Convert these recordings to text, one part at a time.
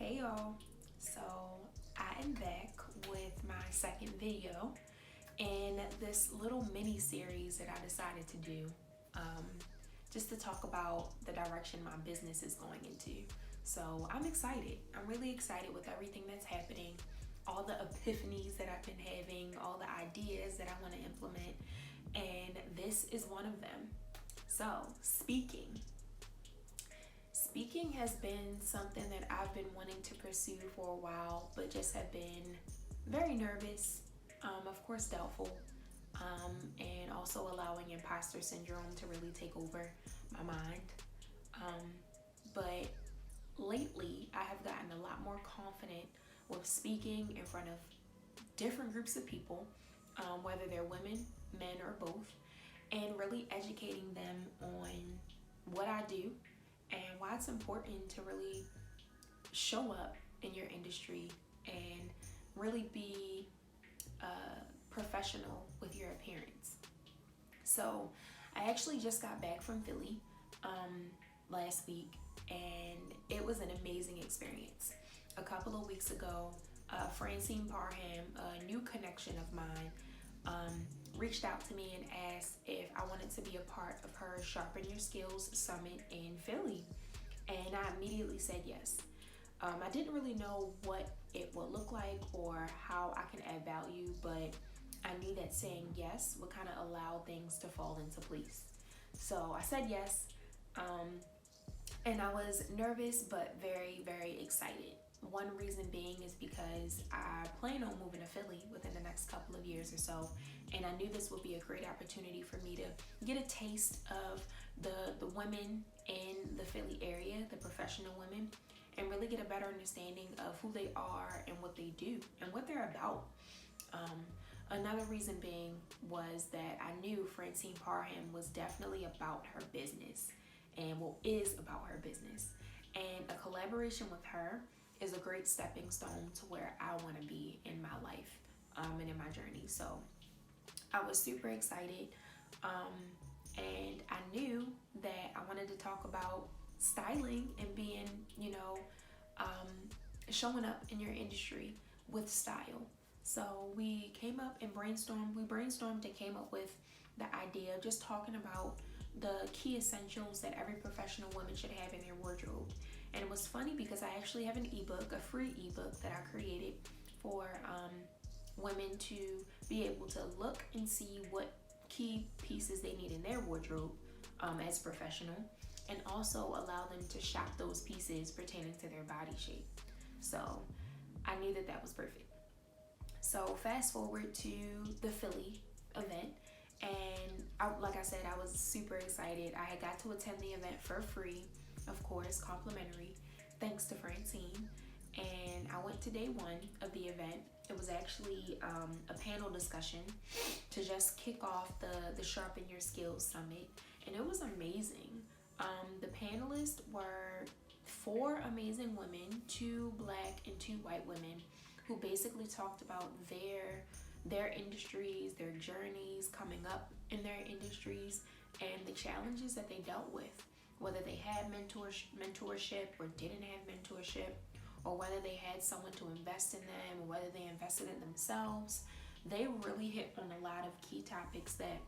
Hey y'all, so I am back with my second video in this little mini series that I decided to do um, just to talk about the direction my business is going into. So I'm excited. I'm really excited with everything that's happening, all the epiphanies that I've been having, all the ideas that I want to implement, and this is one of them. So, speaking has been something that I've been wanting to pursue for a while, but just have been very nervous, of course, doubtful, and also allowing imposter syndrome to really take over my mind. Um, but lately, I have gotten a lot more confident with speaking in front of different groups of people, whether they're women, men, or both, and really educating them on what I do and why it's important to really show up in your industry and really be professional with your appearance. So, I actually just got back from Philly last week, and it was an amazing experience. A couple of weeks ago, Francine Parham, a new connection of mine, reached out to me and asked if I wanted to be a part of her Sharpen Your Skills Summit in Philly. And I immediately said yes. I didn't really know what it would look like or how I can add value, but I knew that saying yes would kind of allow things to fall into place. So I said yes, and I was nervous but very, very excited. One reason being is because I plan on moving to Philly within the next couple of years or so, and I knew this would be a great opportunity for me to get a taste of the women in the Philly area, the professional women, and really get a better understanding of who they are and what they do and what they're about. Another reason being was that I knew Francine Parham was definitely about her business and is about her business. And a collaboration with her is a great stepping stone to where I want to be in my life and in my journey. So I was super excited, and I knew that I wanted to talk about styling and being, showing up in your industry with style. So we came up and brainstormed and came up with the idea of just talking about the key essentials that every professional woman should have in their wardrobe. And it was funny because I actually have an ebook, a free ebook that I created for women to be able to look and see what key pieces they need in their wardrobe as a professional, and also allow them to shop those pieces pertaining to their body shape. So I knew that that was perfect. So fast forward to the Philly event, and like I said, I was super excited. I had got to attend the event for free, of course, complimentary, thanks to Francine. And I went to day one of the event. It was actually a panel discussion to just kick off the Sharpen Your Skills Summit, and it was amazing. The panelists were four amazing women, two black and two white women, who basically talked about their industries, their journeys coming up in their industries, and the challenges that they dealt with, whether they had mentorship or didn't have mentorship, or whether they had someone to invest in them, or whether they invested in themselves. They really hit on a lot of key topics that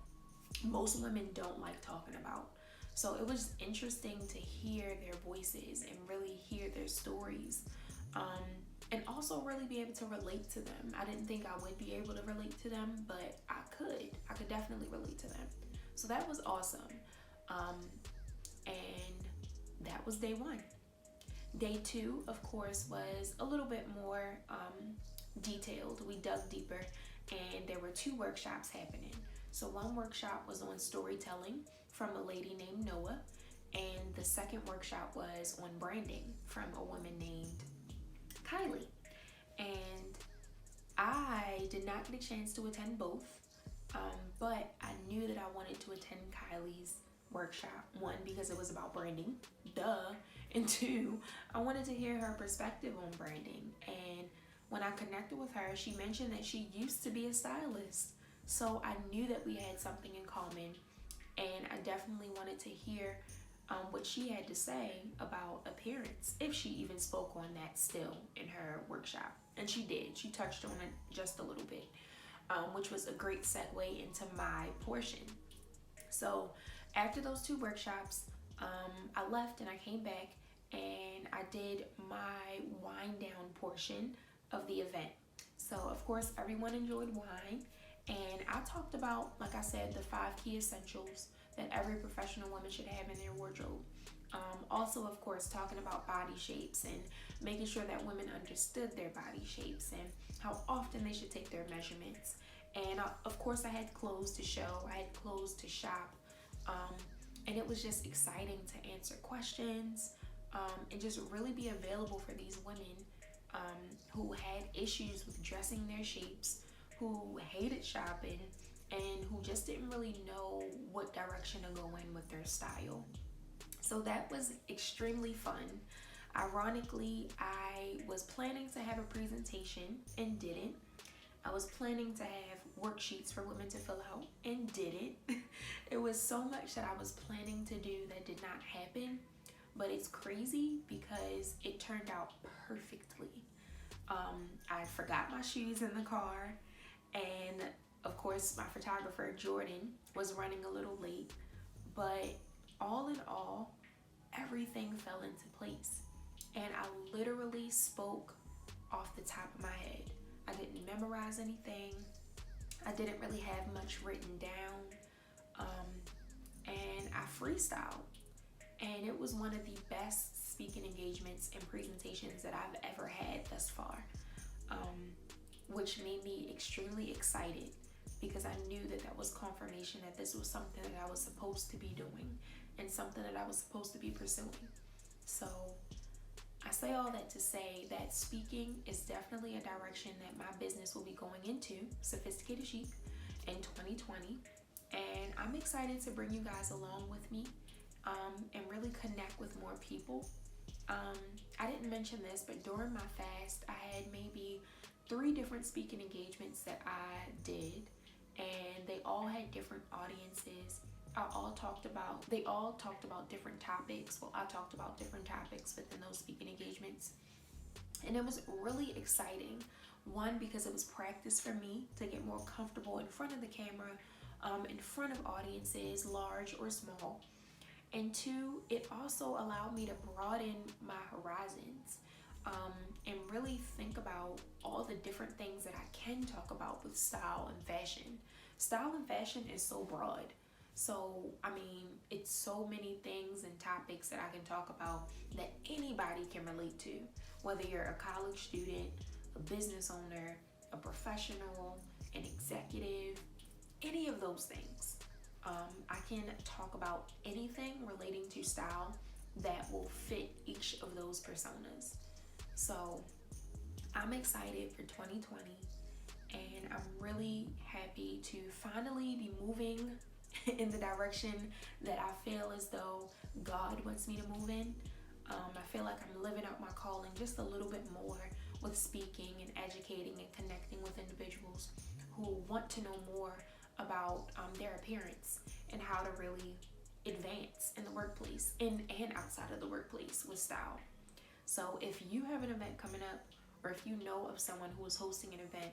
most women don't like talking about. So it was interesting to hear their voices and really hear their stories, and also really be able to relate to them. I didn't think I would be able to relate to them, but I could. I could definitely relate to them. So that was awesome. And that was day one. Day two, of course, was a little bit more detailed. We dug deeper, and there were two workshops happening. So one workshop was on storytelling from a lady named Noah, and the second workshop was on branding from a woman named Kylie. And I did not get a chance to attend both, but I knew that I wanted to attend Kylie's workshop. One, because it was about branding, duh, and two, I wanted to hear her perspective on branding. And when I connected with her, she mentioned that she used to be a stylist. So I knew that we had something in common, and I definitely wanted to hear what she had to say about appearance, if she even spoke on that still in her workshop. And she did. She touched on it just a little bit, which was a great segue into my portion. So after those two workshops, I left and I came back and I did my wind down portion of the event. So, of course, everyone enjoyed wine. And I talked about, like I said, the 5 key essentials that every professional woman should have in their wardrobe. Also, of course, talking about body shapes and making sure that women understood their body shapes and how often they should take their measurements. And of course, I had clothes to show, I had clothes to shop. And it was just exciting to answer questions and just really be available for these women who had issues with dressing their shapes, who hated shopping, and who just didn't really know what direction to go in with their style. So that was extremely fun. Ironically, I was planning to have a presentation and didn't. I was planning to have worksheets for women to fill out and didn't. It was so much that I was planning to do that did not happen, but it's crazy because it turned out perfectly. I forgot my shoes in the car, and of course my photographer Jordan was running a little late, but all in all, everything fell into place. And I literally spoke off the top of my head. I didn't memorize anything. I didn't really have much written down. And I freestyled. And it was one of the best speaking engagements and presentations that I've ever had thus far, which made me extremely excited because I knew that that was confirmation that this was something that I was supposed to be doing and something that I was supposed to be pursuing. So I say all that to say that speaking is definitely a direction that my business will be going into, Sophisticated Chic, in 2020. And I'm excited to bring you guys along with me and really connect with more people. I didn't mention this, but during my fast, I had maybe 3 different speaking engagements that I did, and they all had different audiences. They all talked about different topics. Well, I talked about different topics within those speaking engagements. And it was really exciting. One, because it was practice for me to get more comfortable in front of the camera, in front of audiences, large or small. And 2, it also allowed me to broaden my horizons and really think about all the different things that I can talk about with style and fashion. Style and fashion is so broad. So, I mean, it's so many things and topics that I can talk about that anybody can relate to, whether you're a college student, a business owner, a professional, an executive, any of those things. I can talk about anything relating to style that will fit each of those personas. So I'm excited for 2020, and I'm really happy to finally be moving in the direction that I feel as though God wants me to move in. I feel like I'm living out my calling just a little bit more with speaking and educating and connecting with individuals who want to know more about their appearance and how to really advance in the workplace and outside of the workplace with style. So if you have an event coming up, or if you know of someone who is hosting an event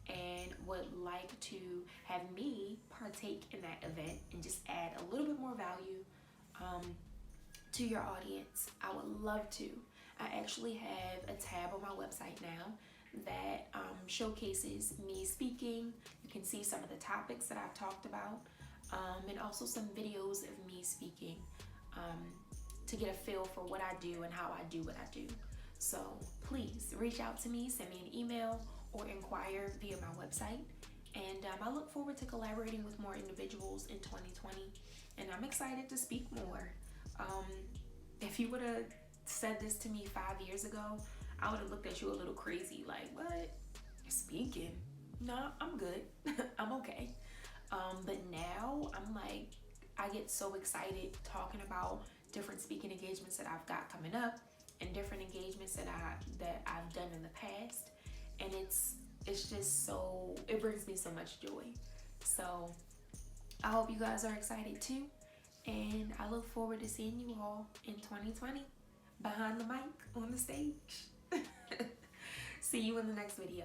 and would like to have me partake in that event and just add a little bit more value to your audience, I would love to. I actually have a tab on my website now that showcases me speaking. You can see some of the topics that I've talked about, and also some videos of me speaking to get a feel for what I do and how I do what I do. So please reach out to me, send me an email, or inquire via my website. And I look forward to collaborating with more individuals in 2020. And I'm excited to speak more. If you would have said this to me 5 years ago, I would have looked at you a little crazy, like, what? Speaking? No, I'm good. I'm okay. But now I'm like, I get so excited talking about different speaking engagements that I've got coming up and different engagements that I've done in the past. And it's just so, it brings me so much joy. So I hope you guys are excited too. And I look forward to seeing you all in 2020 behind the mic on the stage. See you in the next video.